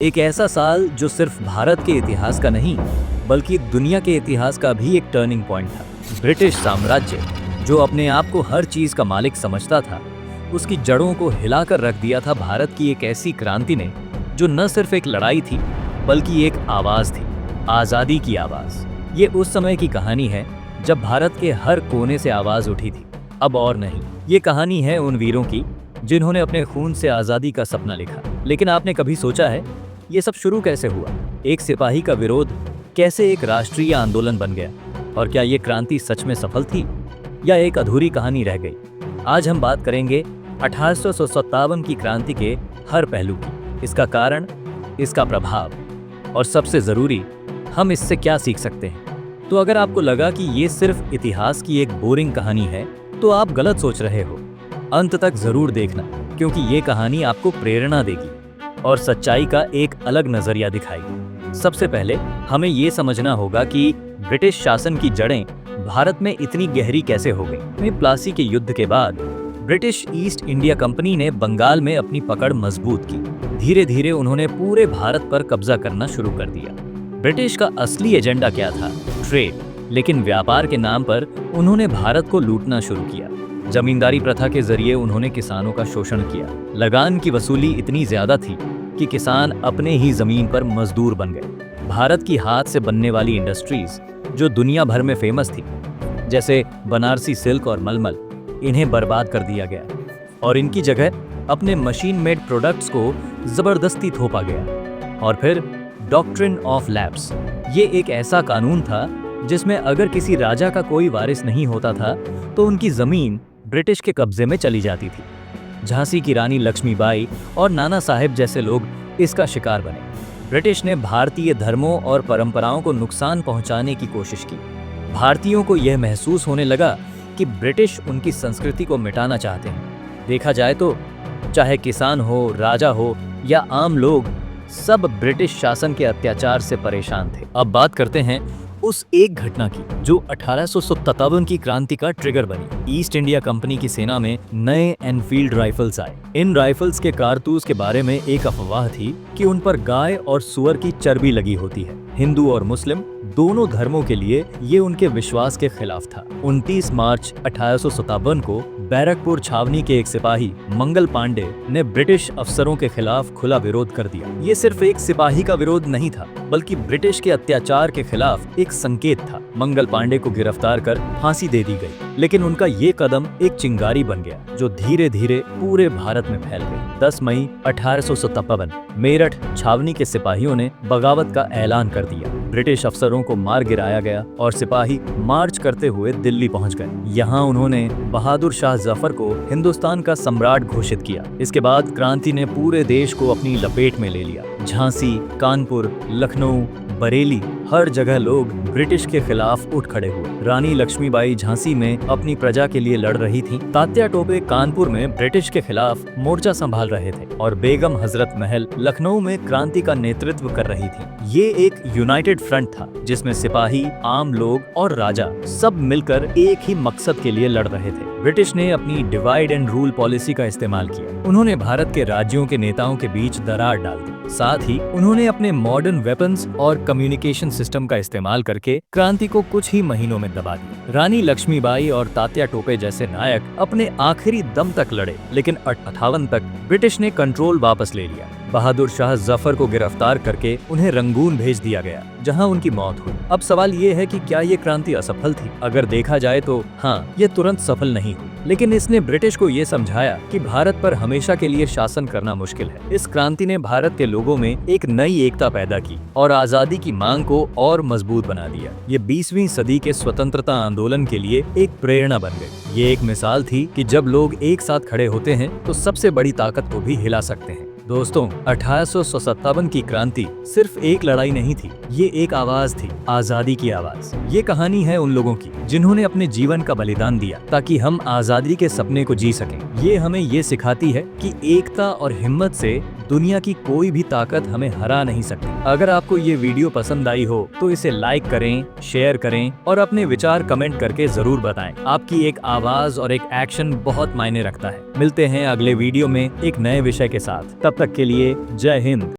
एक ऐसा साल जो सिर्फ भारत के इतिहास का नहीं बल्कि दुनिया के इतिहास का भी एक टर्निंग पॉइंट था। ब्रिटिश साम्राज्य जो अपने आप को हर चीज का मालिक समझता था, उसकी जड़ों को हिलाकर रख दिया था भारत की एक ऐसी क्रांति ने जो न सिर्फ एक लड़ाई थी बल्कि एक आवाज थी, आजादी की आवाज। ये उस समय की कहानी है जब भारत के हर कोने से आवाज उठी थी, अब और नहीं। ये कहानी है उन वीरों की जिन्होंने अपने खून से आजादी का सपना लिखा। लेकिन आपने कभी सोचा है ये सब शुरू कैसे हुआ? एक सिपाही का विरोध कैसे एक राष्ट्रीय आंदोलन बन गया? और क्या ये क्रांति सच में सफल थी या एक अधूरी कहानी रह गई? आज हम बात करेंगे 1857 की क्रांति के हर पहलू की, इसका कारण, इसका प्रभाव और सबसे जरूरी, हम इससे क्या सीख सकते हैं। तो अगर आपको लगा कि ये सिर्फ इतिहास की एक बोरिंग कहानी है तो आप गलत सोच रहे हो। अंत तक जरूर देखना, क्योंकि ये कहानी आपको प्रेरणा देगी और सच्चाई का एक अलग नजरिया दिखाएगी। सबसे पहले हमें ये समझना होगा कि ब्रिटिश शासन की जड़ें भारत में इतनी गहरी कैसे हो गई। प्लासी के युद्ध के बाद ब्रिटिश ईस्ट इंडिया कंपनी ने बंगाल में अपनी पकड़ मजबूत की। धीरे धीरे उन्होंने पूरे भारत पर कब्जा करना शुरू कर दिया। ब्रिटिश का असली एजेंडा क्या था? ट्रेड। लेकिन व्यापार के नाम पर उन्होंने भारत को लूटना शुरू किया। जमींदारी प्रथा के जरिए उन्होंने किसानों का शोषण किया। लगान की वसूली इतनी ज्यादा थी कि किसान अपने ही जमीन पर मजदूर बन गए। भारत की हाथ से बनने वाली इंडस्ट्रीज जो दुनिया भर में फेमस थी, जैसे बनारसी सिल्क और मलमल, इन्हें बर्बाद कर दिया गया और इनकी जगह अपने मशीन मेड प्रोडक्ट्स को जबरदस्ती थोपा गया। और फिर डॉक्ट्रिन ऑफ लैप्स, ये एक ऐसा कानून था जिसमें अगर किसी राजा का कोई वारिस नहीं होता था तो उनकी जमीन ब्रिटिश के कब्जे में चली जाती थी। झांसी की रानी लक्ष्मीबाई और नाना साहेब जैसे लोग इसका शिकार बने। ब्रिटिश ने भारतीय धर्मों और परंपराओं को नुकसान पहुंचाने की कोशिश की। भारतीयों को यह महसूस होने लगा कि ब्रिटिश उनकी संस्कृति को मिटाना चाहते हैं। देखा जाए तो चाहे किसान हो, राजा हो या आम लोग, सब ब्रिटिश शासन के अत्याचार से परेशान थे। अब बात करते हैं उस एक घटना की जो 1857 की क्रांति का ट्रिगर बनी। ईस्ट इंडिया कंपनी की सेना में नए एनफील्ड राइफल्स आए। इन राइफल्स के कारतूस के बारे में एक अफवाह थी कि उन पर गाय और सुअर की चर्बी लगी होती है। हिंदू और मुस्लिम दोनों धर्मों के लिए ये उनके विश्वास के खिलाफ था। 29 मार्च 1857 को बैरकपुर छावनी के एक सिपाही मंगल पांडे ने ब्रिटिश अफसरों के खिलाफ खुला विरोध कर दिया। ये सिर्फ एक सिपाही का विरोध नहीं था, बल्कि ब्रिटिश के अत्याचार के खिलाफ एक संकेत था। मंगल पांडे को गिरफ्तार कर फांसी दे दी गई, लेकिन उनका ये कदम एक चिंगारी बन गया जो धीरे धीरे पूरे भारत में फैल गई। 10 मई 1857 मेरठ छावनी के सिपाहियों ने बगावत का ऐलान कर दिया। ब्रिटिश अफसरों को मार गिराया गया और सिपाही मार्च करते हुए दिल्ली पहुंच गए। यहाँ उन्होंने बहादुर शाह जफर को हिंदुस्तान का सम्राट घोषित किया। इसके बाद क्रांति ने पूरे देश को अपनी लपेट में ले लिया। झांसी, कानपुर, लखनऊ, बरेली, हर जगह लोग ब्रिटिश के खिलाफ उठ खड़े हुए। रानी लक्ष्मीबाई झांसी में अपनी प्रजा के लिए लड़ रही थी। तात्या टोपे कानपुर में ब्रिटिश के खिलाफ मोर्चा संभाल रहे थे और बेगम हजरत महल लखनऊ में क्रांति का नेतृत्व कर रही थी। ये एक यूनाइटेड फ्रंट था जिसमें सिपाही, आम लोग और राजा सब मिलकर एक ही मकसद के लिए लड़ रहे थे। ब्रिटिश ने अपनी डिवाइड एंड रूल पॉलिसी का इस्तेमाल किया। उन्होंने भारत के राज्यों के नेताओं के बीच दरार डाल दी। साथ ही उन्होंने अपने मॉडर्न वेपन्स और कम्युनिकेशन सिस्टम का इस्तेमाल करके क्रांति को कुछ ही महीनों में दबा दिया। रानी लक्ष्मीबाई और तात्या टोपे जैसे नायक अपने आखिरी दम तक लड़े, लेकिन 58 तक ब्रिटिश ने कंट्रोल वापस ले लिया। बहादुर शाह जफर को गिरफ्तार करके उन्हें रंगून भेज दिया गया, जहां उनकी मौत हुई। अब सवाल ये है कि क्या ये क्रांति असफल थी? अगर देखा जाए तो हाँ, ये तुरंत सफल नहीं हुई, लेकिन इसने ब्रिटिश को ये समझाया कि भारत पर हमेशा के लिए शासन करना मुश्किल है। इस क्रांति ने भारत के लोगों में एक नई एकता पैदा की और आजादी की मांग को और मजबूत बना दिया। ये 20वीं सदी के स्वतंत्रता आंदोलन के लिए एक प्रेरणा बन गई। ये एक मिसाल थी कि जब लोग एक साथ खड़े होते हैं तो सबसे बड़ी ताकत को भी हिला सकते हैं। दोस्तों, 1857 की क्रांति सिर्फ एक लड़ाई नहीं थी, ये एक आवाज थी, आजादी की आवाज। ये कहानी है उन लोगों की जिन्होंने अपने जीवन का बलिदान दिया ताकि हम आजादी के सपने को जी सकें। ये हमें ये सिखाती है कि एकता और हिम्मत से दुनिया की कोई भी ताकत हमें हरा नहीं सकती। अगर आपको ये वीडियो पसंद आई हो तो इसे लाइक करें, शेयर करें और अपने विचार कमेंट करके जरूर बताएं। आपकी एक आवाज और एक एक्शन बहुत मायने रखता है। मिलते हैं अगले वीडियो में एक नए विषय के साथ। तब तक के लिए जय हिंद।